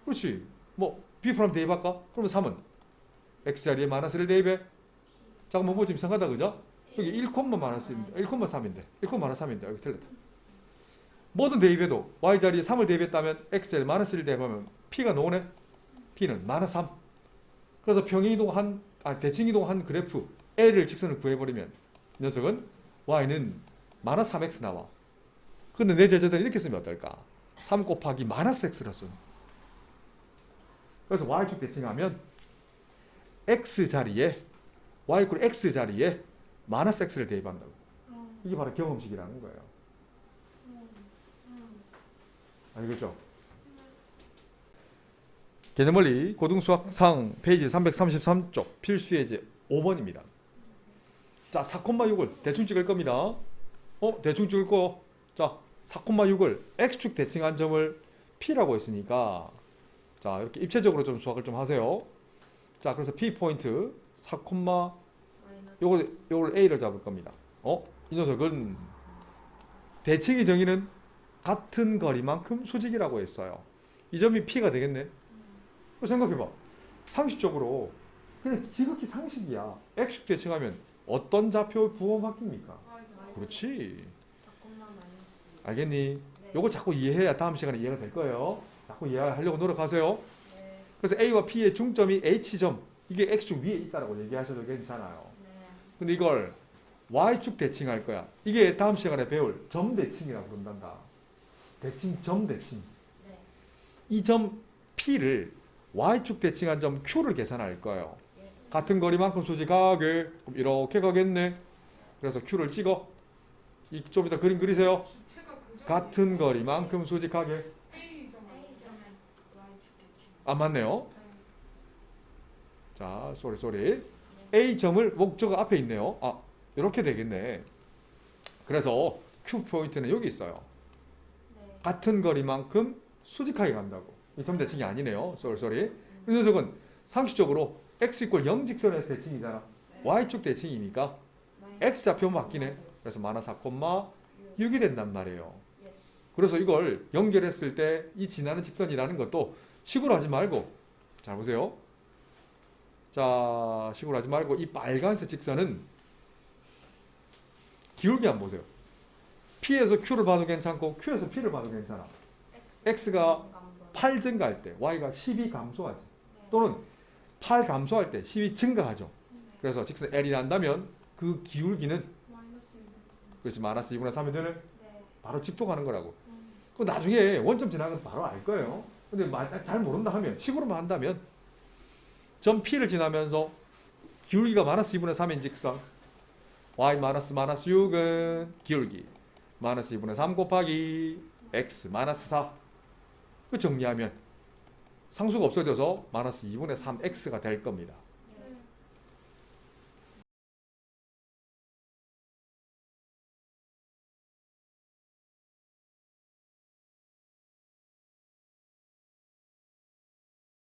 그렇지. 뭐 b 프라임 대입할까? 그러면 3은 x 자리에 마이너스를 대입해. 잠깐만 뭐 좀 이상하다 그죠? 여기 1, 마이너스입니다. 1,3인데 1, 마이너스 3인데 여기 틀렸다. 뭐든 대입해도 y 자리에 3을 대입했다면 x 자리에 마이너스를 대입하면 p가 나오네. p는 마이너스 3. 그래서 평행이동한 대칭이동한 그래프 L을 직선을 구해버리면 이 녀석은 y는 마이너스 3x 나와. 근데 내 제자들은 이렇게 쓰면 어떨까? 3 곱하기 마이너스 x라 써. 그래서 y축 대칭하면 x 자리에 y 이퀄 x 자리에 마이너스 x를 대입한다고. 이게 바로 경험식이라는 거예요. 알겠죠? 개념원리 고등수학상 페이지 333쪽 필수예제 5번입니다. 자, 4,6을 대충 찍을 겁니다. 대충 찍을 거. 자, 4,6을 x축 대칭한 점을 P라고 했으니까 자, 이렇게 입체적으로 좀 수학을 좀 하세요. 자, 그래서 P 포인트 4, 요걸 A를 잡을 겁니다. 이 녀석은 대칭의 정의는 같은 거리만큼 수직이라고 했어요. 이 점이 P가 되겠네. 생각해봐. 상식적으로 그냥 지극히 상식이야. x축 대칭하면 어떤 좌표 부호 바뀝니까? 그렇지. 알겠니? 요거 자꾸 이해해야 다음 시간에 이해가 될 거예요. 자꾸 이해하려고 노력하세요. 그래서 A와 P의 중점이 H점, 이게 X축 위에 있다라고 얘기하셔도 괜찮아요. 근데 이걸 Y축 대칭할 거야. 이게 다음 시간에 배울 점 대칭이라고 그런단다. 대칭, 점 대칭. 이 점 P를 Y축 대칭한 점 Q를 계산할 거예요. 같은 거리만큼 수직하게. 그럼 이렇게 가겠네. 그래서 Q를 찍어. 좀 이따 그림 그리세요. 같은 거리만큼 수직하게. 맞네요. 자, 쏘리. A점을 목적어 앞에 있네요. 이렇게 되겠네. 그래서 Q 포인트는 여기 있어요. 같은 거리만큼 수직하게 간다고. 이 점 대칭이 아니네요. 쏘리. 이 녀석은 상식적으로 x 이퀄 0 직선에서 대칭이잖아. y축 대칭이니까 x 좌표만 바뀌네. 그래서 마이너스 4,6이 된단 말이에요. 그래서 이걸 연결했을 때 이 지나는 직선이라는 것도 식으로 하지 말고, 잘 보세요. 자, 식으로 하지 말고 이 빨간색 직선은 기울기 한번 보세요. P에서 Q를 봐도 괜찮고 Q에서 P를 봐도 괜찮아. X가 8 증가할 때 Y가 12 감소하지. 또는 8 감소할 때 12 증가하죠. 그래서 직선 L이 난다면 그 기울기는 그렇지 마이너스 2분의 3이 되는 바로 직독하는 거라고. 그 나중에 원점 지나면 바로 알 거예요. 근데 잘 모른다 하면 식으로만 한다면 점 P를 지나면서 기울기가 마이너스 2분의 3인 직선 Y 마이너스 6은 기울기 마이너스 2분의 3 곱하기 X 마이너스 4. 그 정리하면 상수가 없어져서 마이너스 2분의 3X가 될 겁니다.